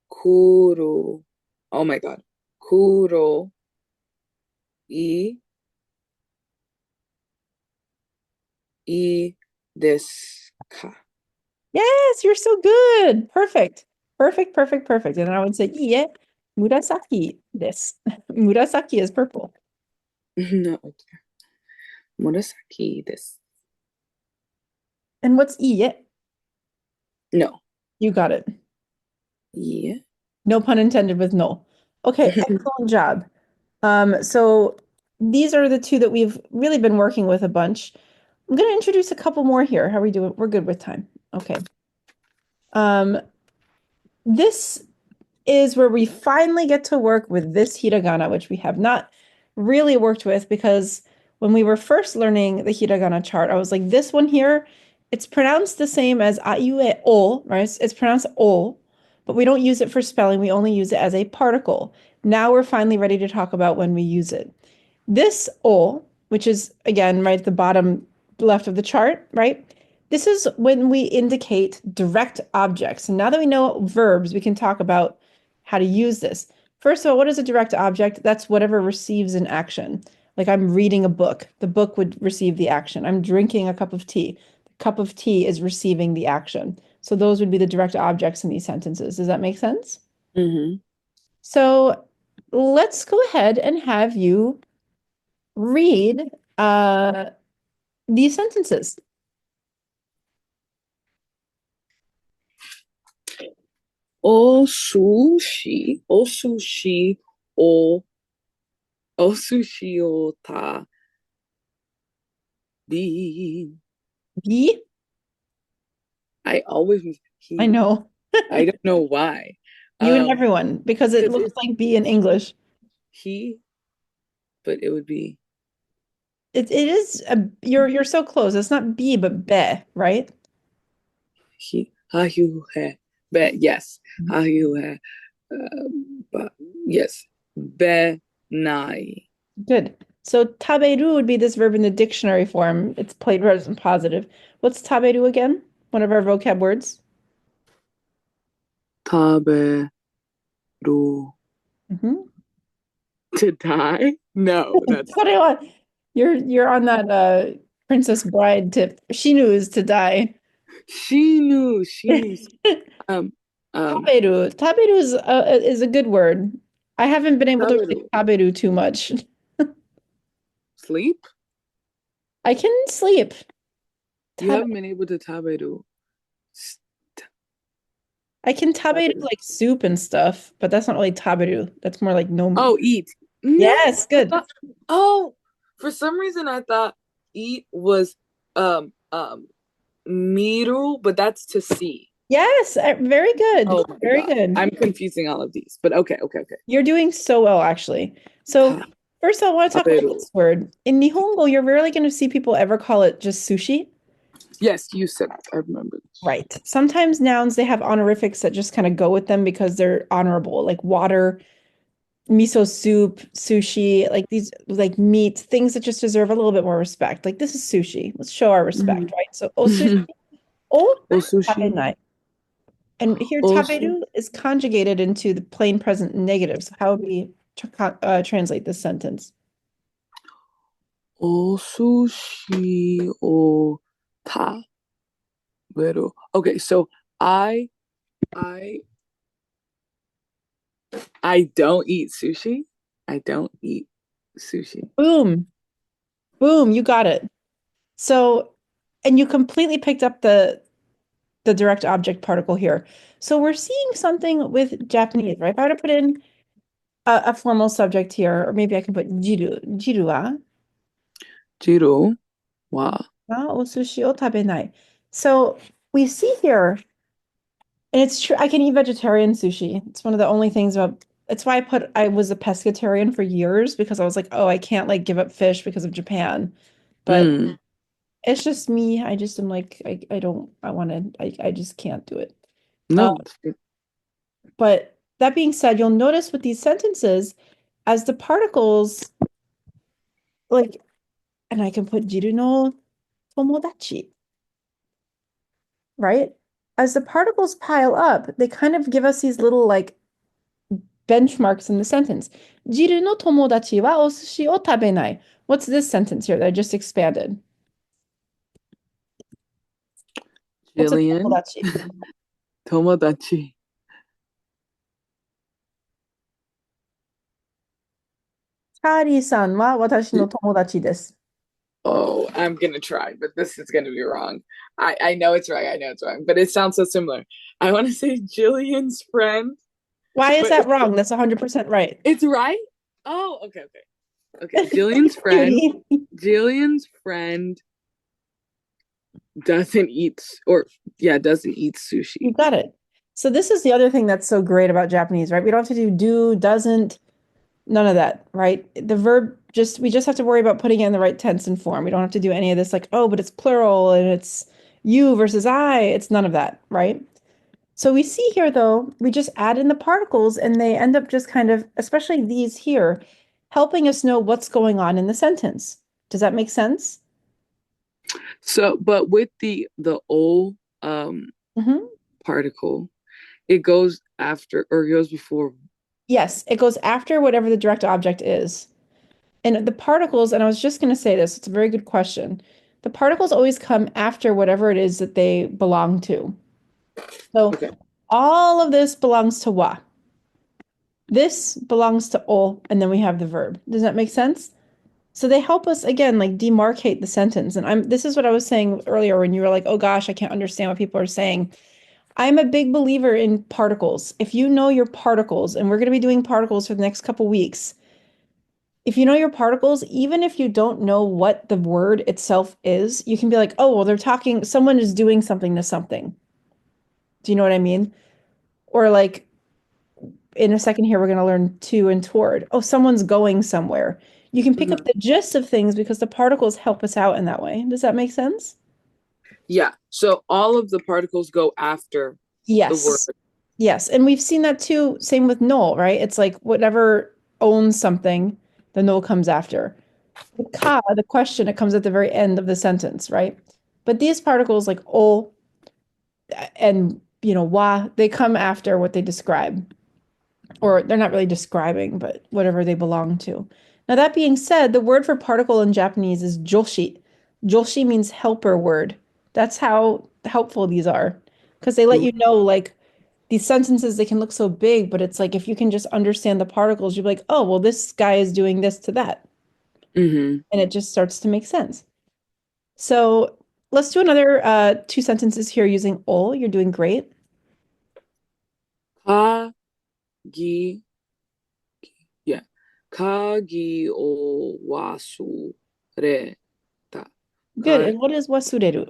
kuro. Oh my God. Kuro I I this ka. Yes, you're so good. Perfect. Perfect, perfect, perfect. And then I would say, ie, murasaki this. Murasaki is purple. No. Murasaki this. And what's ie? No. You got it. Yeah. No pun intended with no. Okay, excellent job. So these are the two that we've really been working with a bunch. I'm going to introduce a couple more here. How are we doing? We're good with time. Okay. Um, this is where we finally get to work with this hiragana, which we have not really worked with because when we were first learning the hiragana chart, I was like, this one here, it's pronounced the same as aiue o, right? It's pronounced o, but we don't use it for spelling. We only use it as a particle. Now we're finally ready to talk about when we use it. This O, which is again right at the bottom left of the chart, right? This is when we indicate direct objects. And now that we know verbs, we can talk about how to use this. First of all, what is a direct object? That's whatever receives an action. Like I'm reading a book, the book would receive the action. I'm drinking a cup of tea. The cup of tea is receiving the action. So those would be the direct objects in these sentences. Does that make sense? Mm-hmm. So let's go ahead and have you read these sentences. O sushi o o sushi o ta bi. Be, I always I he. know. I don't know why. You and everyone, because it Because looks it's like be in English. he, but it would be It is you're so close. It's not be but be, right? he. Ha you ha. But yes, ha you ha. But yes. Benai. Good. So taberu would be this verb in the dictionary form. It's played present positive. What's taberu again? One of our vocab words. Taberu. Hmm. To die? No, that's What do you want? You're on that Princess Bride tip. She knew to die. Shinu. Shinu. Um, um, Taberu. Taberu is a good word. I haven't been able to taberu. say taberu too much. Sleep? I can sleep. You Tabe haven't been able to taberu. S- I can taberu Taberu. like soup and stuff, but that's not really taberu. That's more like no. Oh, eat. No, Yes, I good. thought. Oh, for some reason I thought eat was miru, but that's to see. Yes, very good. Oh my Very God. good. I'm confusing all of these, but okay, okay, okay. You're doing so well, actually. So, first, I want to talk about Taberu. this word. In Nihongo, you're rarely going to see people ever call it just sushi. Yes, you said it. I remember this. Right. Sometimes nouns, they have honorifics that just kind of go with them because they're honorable, like water, miso soup, sushi, like these, like meat, things that just deserve a little bit more respect. Like this is sushi. Let's show our respect, Mhm. right? So, o sushi, o O sushi. tabenai. And here, O su- taberu is conjugated into the plain present negative. So, how would we translate this sentence? o sushi o taberu. Okay, so I I I don't eat sushi. I don't eat sushi. Boom, boom, you got it. So, and you completely picked up the direct object particle here. So we're seeing something with Japanese, right? If I were to put in a formal subject here, or maybe I can put jiru wa Jiro wa. o sushi o tabenai. So we see here, and it's true, I can eat vegetarian sushi. It's one of the only things about, it's why I was a pescatarian for years because I was like, oh, I can't like give up fish because of Japan. But Mm. it's just me. I just am like, I don't, I want to, I just can't do it. Uh, No. but that being said, you'll notice with these sentences, as the particles, like, and I can put jiru no tomodachi, right? As the particles pile up, they kind of give us these little like benchmarks in the sentence. Jiru no tomodachi wa o sushi o tabenai. What's this sentence here that I just expanded? What's a Jillian tomodachi? Tomodachi. チャーリーさんは私の友達です。Oh, I'm gonna try, but this is gonna be wrong. I know it's right. I know it's wrong, but it sounds so similar. I want to say Jillian's friend, Why is but that wrong? That's 100% right. it's right. Oh, okay, okay, okay. Jillian's friend. Cutie. Jillian's friend doesn't eat, or yeah, doesn't eat You sushi. got it. So this is the other thing that's so great about Japanese, right? We don't have to do, doesn't, none of that, right? The verb just, we just have to worry about putting it in the right tense and form. We don't have to do any of this like, oh, but it's plural and it's you versus I. It's none of that, right? So we see here though, we just add in the particles and they end up just kind of, especially these here, helping us know what's going on in the sentence. Does that make sense? So, but with the O um Hmm. particle, it goes after or goes before. Yes, it goes after whatever the direct object is. And the particles, and I was just going to say this, it's a very good question. The particles always come after whatever it is that they belong to. So Okay. all of this belongs to wa. This belongs to o, and then we have the verb. Does that make sense? So they help us again, like demarcate the sentence. And this is what I was saying earlier when you were like, oh gosh, I can't understand what people are saying. I'm a big believer in particles. If you know your particles, and we're going to be doing particles for the next couple weeks, if you know your particles, even if you don't know what the word itself is, you can be like, oh, well, they're talking, someone is doing something to something. Do you know what I mean? Or like in a second here, we're going to learn to and toward. Oh, someone's going somewhere. You can pick up Mhm. the gist of things because the particles help us out in that way. Does that make sense? Yeah. So all of the particles go after the word. Yes. Yes. And we've seen that too. Same with null, right? It's like whatever owns something, the no comes after. The ka, the question, it comes at the very end of the sentence, right? But these particles like o and wa, they come after what they describe, or they're not really describing, but whatever they belong to. Now, that being said, the word for particle in Japanese is joshi. Joshi means helper word. That's how helpful these are because they let you know, like, these sentences, they can look so big, but it's like if you can just understand the particles, you'll be like, oh, well, this guy is doing this to that. Mm-hmm. And it just starts to make sense. So let's do another two sentences here using ol. You're doing great. Kagi, yeah. Kagi o wasureta. Good. Ka And what is wasureru?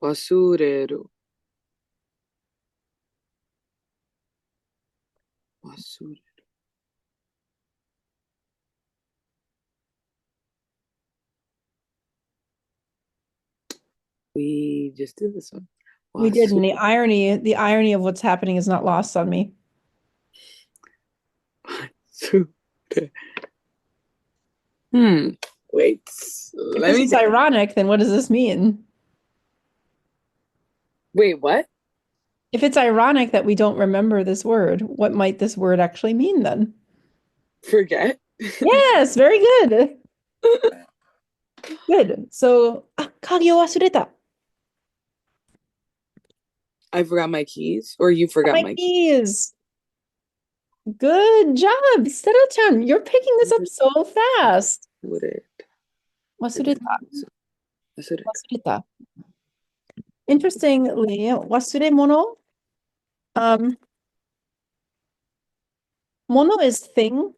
wasureru. Wasureru. We just did this one. We did, Wasu. and the irony of what's happening is not lost on me. Wasu. Hmm. Wait. If Let this me is think. ironic, then what does this mean? Wait, what? If it's ironic that we don't remember this word, what might this word actually mean then? Forget. Yes, very good. Good. So, kage o wasureta. I forgot my keys, or you forgot My my keys. keys. Good job, Settle-chan. You're picking this up so fast. What it? Wasureta. That's it. Wasureta. Interestingly, wasuremono, um, mono is thing.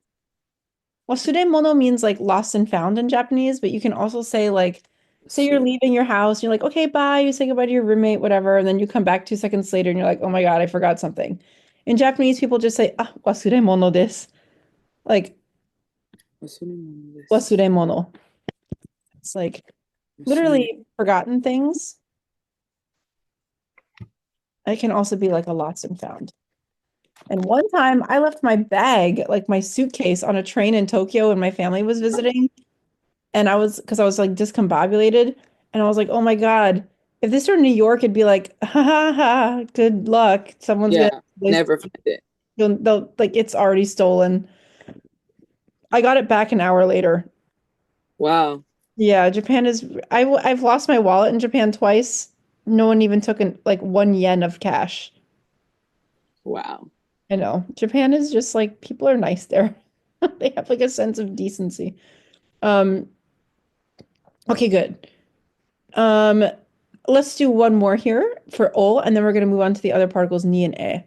Wasuremono means like lost and found in Japanese, but you can also say like, say you're leaving your house, you're like, okay, bye. You say goodbye to your roommate, whatever, and then you come back 2 seconds later and you're like, oh my God, I forgot something. In Japanese, people just say, ah, wasuremono desu. Like, wasuremono. It's like literally forgotten things. It can also be like a lost and found. And one time I left my bag, like my suitcase, on a train in Tokyo when my family was visiting. And because I was like discombobulated. And I was like, oh my God, if this were New York, it'd be like, ha ha ha, good luck. Someone's gonna, Yeah, never find it. they'll like, it's already stolen. I got it back an hour later. Wow. Yeah, Japan is, I've lost my wallet in Japan twice. No one even took like 1 yen of cash. Wow. I know. Japan is just like, people are nice there. They have like a sense of decency. Um, okay, good. Um, let's do one more here for O, and then we're going to move on to the other particles, ni and a.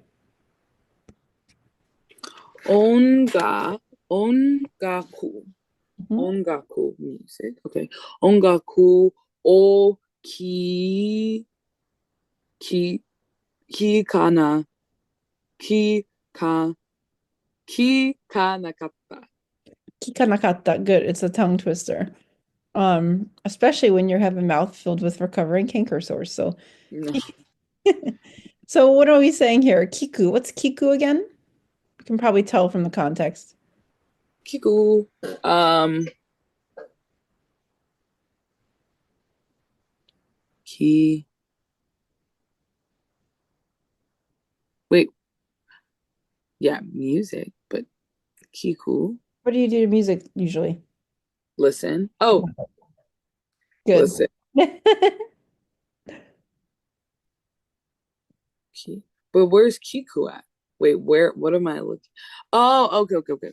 Onga, ongaku, Mhm. ongaku music. Okay. Ongaku o ki, ki kana, ki ka, ki ka nakatta. Kikanakata. Good. It's a tongue twister. Especially when you have a mouth filled with recovering canker sores. So, No. so what are we saying here? Kiku. What's kiku again? You can probably tell from the context. Kiku. Um, ki. Wait. Yeah, music, but kiku. What do you do to music usually? Listen. Oh, Good. listen. Ki. But where's Kiku at? Wait, where? What am I looking? Oh, okay, okay, okay.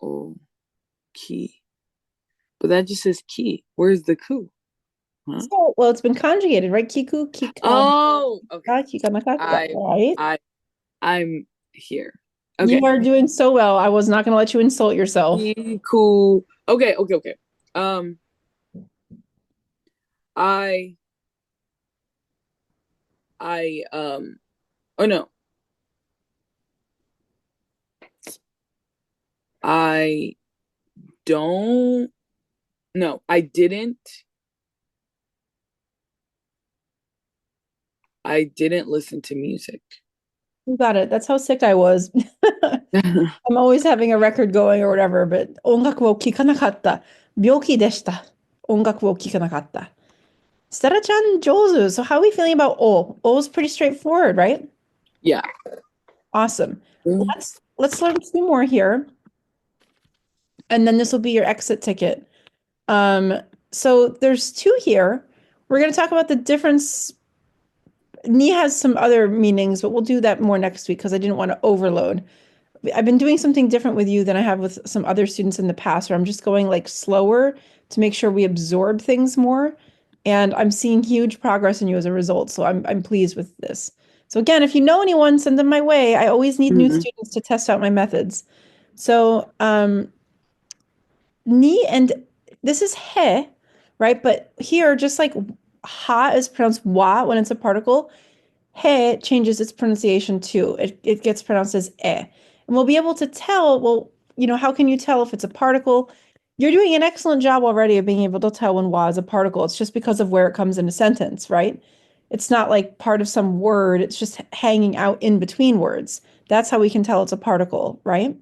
Oh, ki. But that just says ki. Where's the ku? Huh? So, well, it's been conjugated, right? Kiku, kika, Oh, okay. kika nakata, I, right? I, I'm here. You Okay. are doing so well. I was not going to let you insult yourself. Kiku. Okay, okay, okay. Um, I, oh no, I don't. No, I didn't. I didn't listen to music. You got it. That's how sick I was. I'm always having a record going or whatever, but 音楽を聴かなかった。病気でした。音楽を聴かなかった。Stara-chan Jozu. So how are we feeling about O? O is pretty straightforward, right? Yeah. Awesome. Let's learn two more here, and then this will be your exit ticket. Um, so there's two here. We're going to talk about the difference. Ni has some other meanings, but we'll do that more next week because I didn't want to overload. I've been doing something different with you than I have with some other students in the past, where I'm just going like slower to make sure we absorb things more. And I'm seeing huge progress in you as a result. So I'm pleased with this. So again, if you know anyone, send them my way. I always need new Mhm. students to test out my methods. So ni and this is he, right? But here, just like ha is pronounced wa when it's a particle, he changes its pronunciation too. It gets pronounced as e. And we'll be able to tell, well, how can you tell if it's a particle? You're doing an excellent job already of being able to tell when wa is a particle. It's just because of where it comes in a sentence, right? It's not like part of some word, it's just hanging out in between words. That's how we can tell it's a particle, right?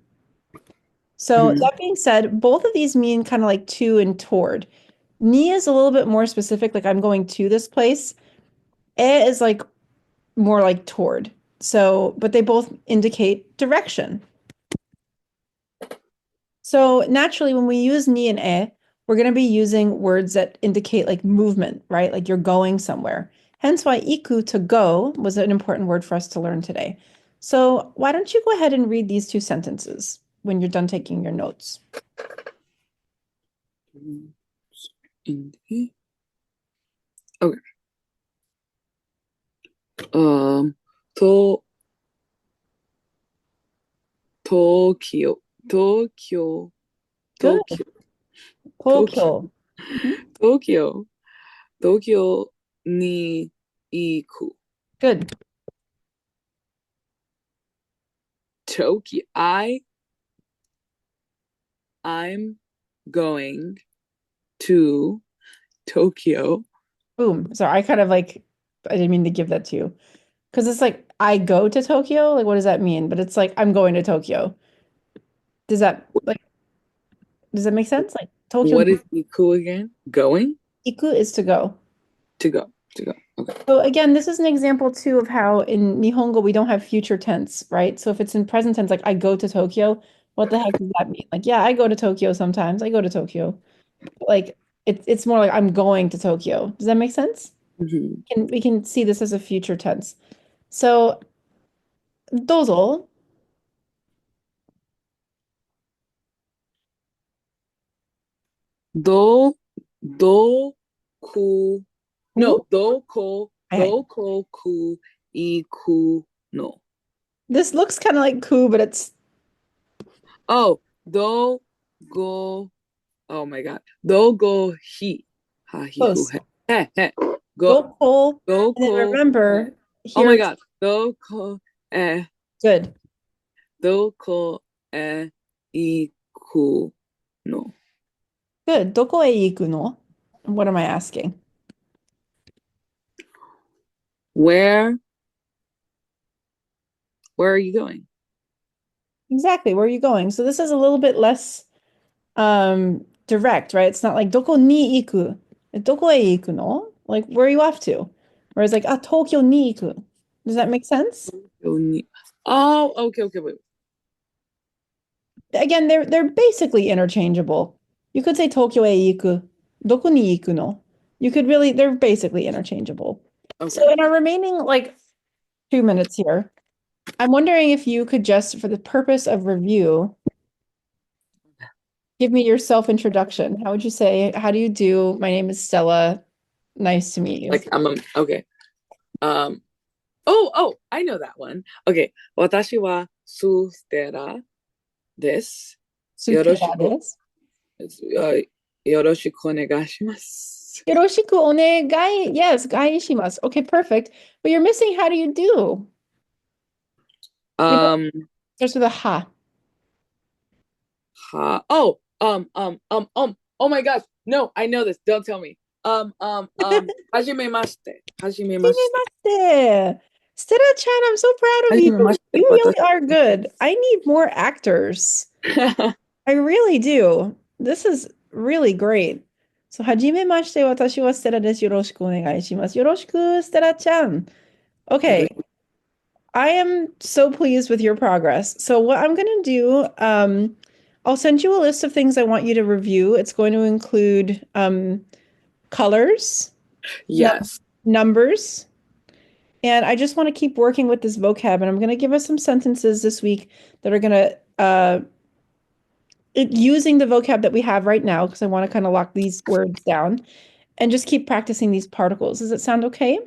So Mhm. that being said, both of these mean kind of like to and toward. Ni is a little bit more specific, like I'm going to this place. E is like more like toward. So, but they both indicate direction. So naturally, when we use ni and e, we're going to be using words that indicate like movement, right? Like you're going somewhere. Hence why iku to go was an important word for us to learn today. So why don't you go ahead and read these two sentences when you're done taking your notes? Okay. Um, to Tokyo, Tokyo, Good. Tokyo, Tokyo, Tokyo. Mhm. Tokyo, Tokyo ni iku. Good. Tokyo. I'm going to Tokyo. Boom. Sorry, I kind of like, I didn't mean to give that to you. Because it's like, I go to Tokyo. Like, what does that mean? But it's like, I'm going to Tokyo. Does that like does that make sense? Like Tokyo What is iku again? Going iku is to go. to go to go. Okay. So again, this is an example too of how in Nihongo we don't have future tense, right? So if it's in present tense, like I go to Tokyo, what the heck does that mean? Like, yeah, I go to Tokyo sometimes. I go to Tokyo. Like it's more like I'm going to Tokyo. Does that make sense? Mhm. We can see this as a future tense. So dozo. Do do ku Ku? no do ko Hi, hi. do ko ku iku no. This looks kind of like ku, but it's Oh, do go. Oh my God. Do go he. Ha he who close. he. He he. Go Doko. do And then ko. remember, Oh my here's God. Do ko good. do ko iku no. Good. どこへ行くの? What am I asking? Where are you going? Exactly. Where are you going? So this is a little bit less direct, right? It's not like どこに行く? どこへ行くの? Like, where are you off to? Whereas like, 東京に行く. Does that make sense? Oh, okay, okay, wait. Again, they're basically interchangeable. You could say 東京へ行く. どこに行くの? You could really, they're basically interchangeable. So Okay. in our remaining like 2 minutes here, I'm wondering if you could just, for the purpose of review, give me your self-introduction. How would you say, how do you do? My name is Stella. Nice to meet you. Like okay. Um I know that one. Okay. 私はステラです。よろし Sutera く、です。よろしくお願いします。よろしくお願い. Yes, お願いします. Okay, perfect. But you're missing how do you do? You know, Um, it starts with a ha. oh my gosh. No, I know this. Don't tell me. はじめまして。はじめまして。はじめまして. Stella-chan, I'm so proud of you. はじめまして、You really 私。are good. I need more actors. I really do. This is really great. So, はじめまして、私はステラです。よろしくお願いします。よろしく、ステラちゃん。Okay, I am so pleased with your progress. So, what I'm going to do, I'll send you a list of things I want you to review. It's going to include colors, num Yes. numbers, and I just want to keep working with this vocab. And I'm going to give us some sentences this week that are going to using the vocab that we have right now, because I want to kind of lock these words down and just keep practicing these particles. Does it sound okay?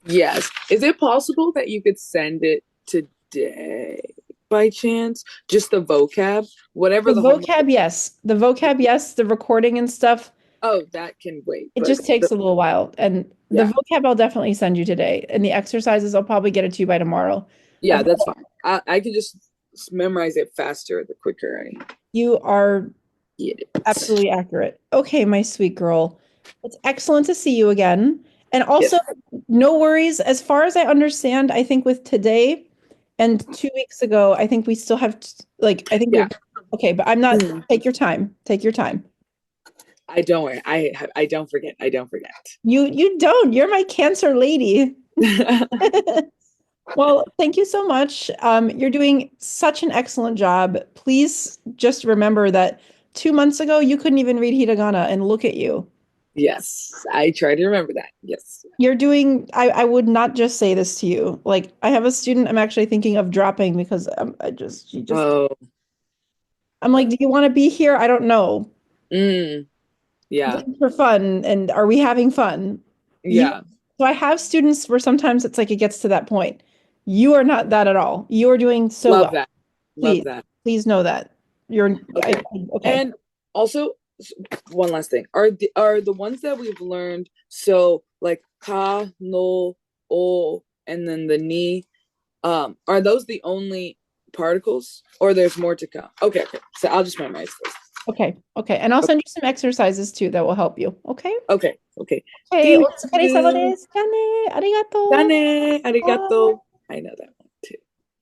Yes. Is it possible that you could send it today by chance? Just the vocab? The Whatever the homework. vocab, yes. The vocab, yes. The recording and stuff, Oh, that can wait. it But just takes a little while. And the yeah. vocab I'll definitely send you today. And the exercises, I'll probably get it to you by tomorrow. Yeah, I've, that's fine. I can just memorize it faster the quicker I you are get it. absolutely accurate. Okay, my sweet girl. It's excellent to see you again. And Yes. also, no worries. As far as I understand, I think with today and 2 weeks ago, I think we still have, like, I think Yeah. we're okay, but I'm not, Mhm. take your time. Take your time. I don't worry. I don't forget. I don't forget. You don't. You're my cancer lady. Well, thank you so much. You're doing such an excellent job. Please just remember that 2 months ago, you couldn't even read hiragana, and look at you. Yes. I try to remember that. Yes. You're doing, I would not just say this to you. Like, I have a student I'm actually thinking of dropping because she just, Oh. I'm like, do you want to be here? I don't know. Mm, yeah. Just for fun. And are we having fun? You, Yeah. so I have students where sometimes it's like it gets to that point. You are not that at all. You are doing so Love well. that. Love Please, that. please know that. You're, Okay. okay. And also one last thing. Are the ones that we've learned so like ka, no, o, and then the ni, are those the only particles or there's more to come? Okay, okay. So I'll just memorize those. Okay. Okay. And I'll send you some exercises too that will help you. Okay. Okay, okay. Okay. お Thank 疲れ様 you. です。じゃあね。ありがとう。Dane, は arigato. I know that.